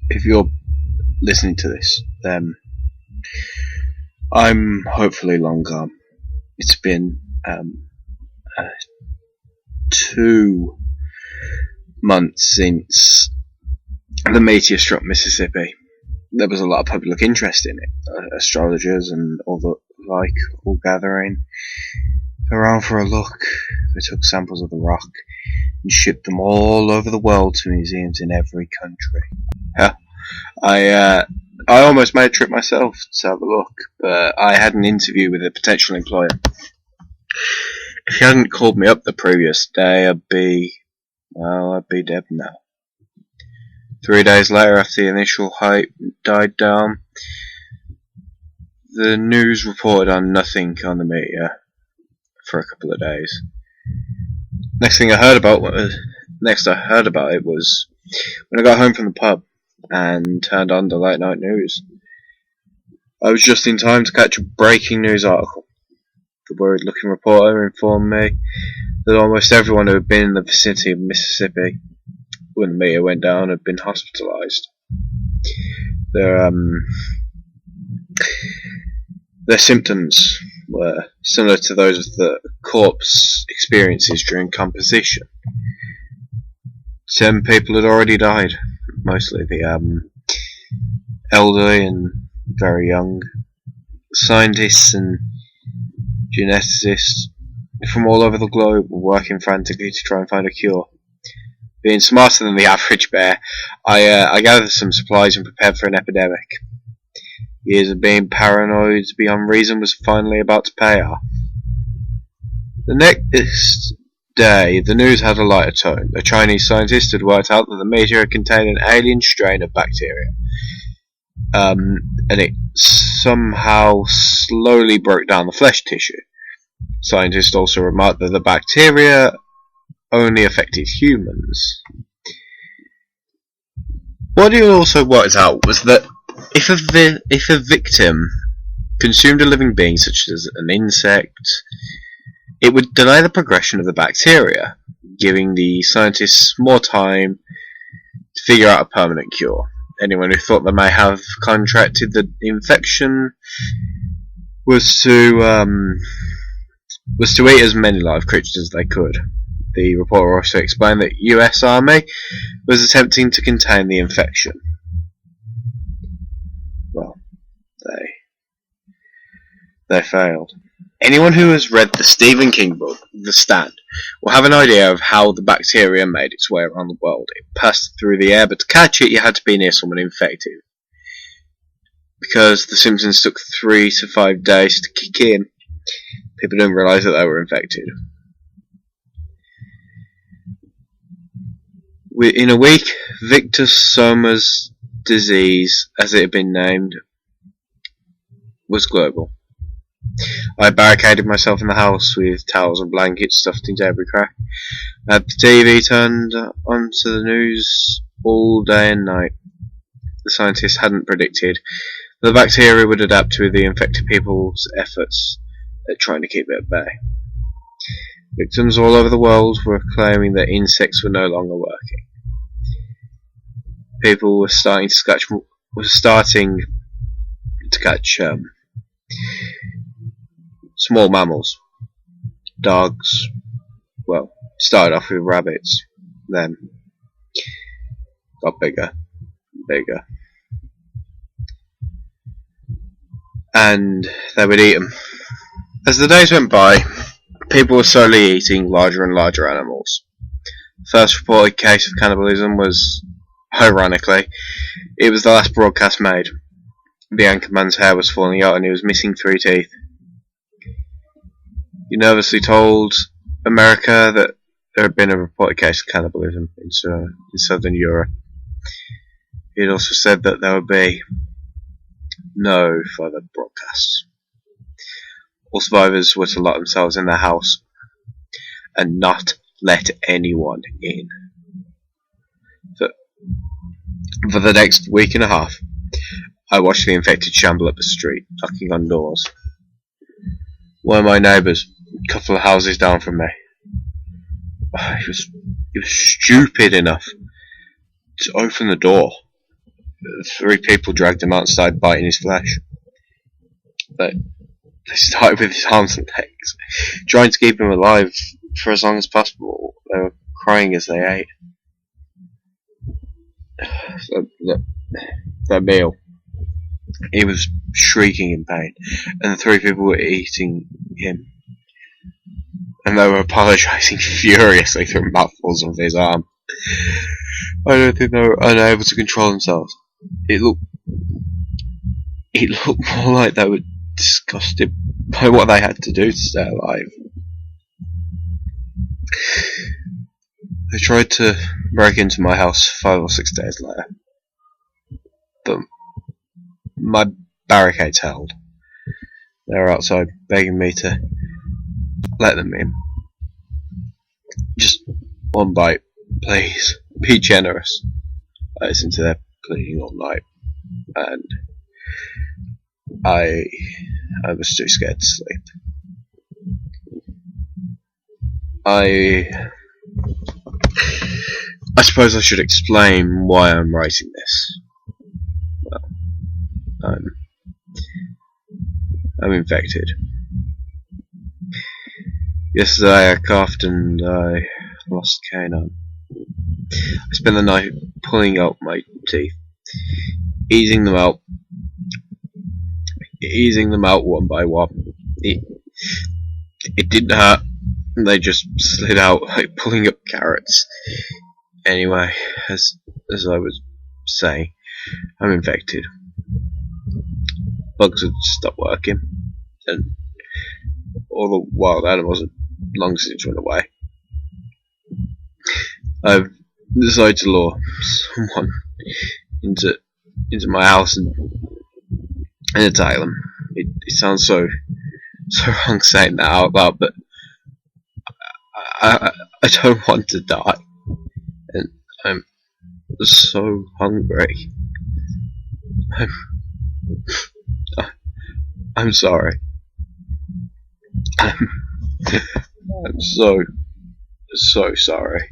if you're listening to this, then I'm hopefully long gone. It's been 2 months since the meteor struck Mississippi. There was a lot of public interest in it. Astrologers and all the like all gathering around for a look. They took samples of the rock and shipped them all over the world to museums in every country. Yeah, I almost made a trip myself to have a look, but I had an interview with a potential employer. If he hadn't called me up the previous day, I'd be dead now. 3 days later, after the initial hype died down, the news reported on nothing on the meteor for a couple of days. Next I heard about it was when I got home from the pub and turned on the late night news. I was just in time to catch a breaking news article. The worried-looking reporter informed me that almost everyone who had been in the vicinity of Mississippi when the meteor went down had been hospitalized. Their symptoms were similar to those of the corpse experiences during composition. 10 people had already died, mostly the elderly and very young. Scientists and geneticists from all over the globe were working frantically to try and find a cure. Being smarter than the average bear, I gathered some supplies and prepared for an epidemic. Years of being paranoid beyond reason was finally about to pay off. The next day, the news had a lighter tone. A Chinese scientist had worked out that the meteor contained an alien strain of bacteria, and it somehow slowly broke down the flesh tissue. Scientists also remarked that the bacteria only affected humans. What he also worked out was that if a victim consumed a living being such as an insect, it would delay the progression of the bacteria, giving the scientists more time to figure out a permanent cure. Anyone who thought they may have contracted the infection was to eat as many live creatures as they could. The reporter also explained that the US Army was attempting to contain the infection. Well, they failed. Anyone who has read the Stephen King book, The Stand, will have an idea of how the bacteria made its way around the world. It passed through the air, but to catch it, you had to be near someone infected. Because the symptoms took 3 to 5 days to kick in, people didn't realise that they were infected. In a week, Victor Soma's disease, as it had been named, was global. I barricaded myself in the house with towels and blankets stuffed into every crack. I had the TV turned onto the news all day and night. The scientists hadn't predicted the bacteria would adapt to the infected people's efforts at trying to keep it at bay. Victims all over the world were claiming that insects were no longer working. People were starting to catch small mammals, dogs. Well, started off with rabbits, then got bigger, and they would eat them. As the days went by, people were slowly eating larger and larger animals. The first reported case of cannibalism was, ironically, it was the last broadcast made. The anchorman's hair was falling out and he was missing 3 teeth. He nervously told America that there had been a reported case of cannibalism in southern Europe. He had also said that there would be no further broadcasts. All survivors were to lock themselves in their house and not let anyone in. For the next week and a half, I watched the infected shamble up the street, knocking on doors. One of my neighbours, a couple of houses down from me, he was stupid enough to open the door 3 people dragged him out and started biting his flesh. They started with his arms and legs, trying to keep him alive for as long as possible. They were crying as they ate. That meal, he was shrieking in pain, and the 3 people were eating him, and they were apologising furiously through mouthfuls of his arm. I don't think they were unable to control themselves. It looked more like they were disgusted by what they had to do to stay alive. They tried to break into my house 5 or 6 days later, but my barricades held. They were outside begging me to let them in. Just one bite, please. Be generous. I listened to their pleading all night, and I was too scared to sleep. I suppose I should explain why I'm writing this. Well, I'm infected. Yesterday I coughed and I lost a canine. I spent the night pulling out my teeth, easing them out one by one. It didn't hurt. They just slid out like pulling up carrots. Anyway, as I was saying, I'm infected. Bugs had stopped working, and all the wild animals had long since run away. I've decided to lure someone into my house and attack them. It sounds so wrong saying that out loud, but I don't want to die, and I'm so hungry. I'm sorry. I'm so sorry.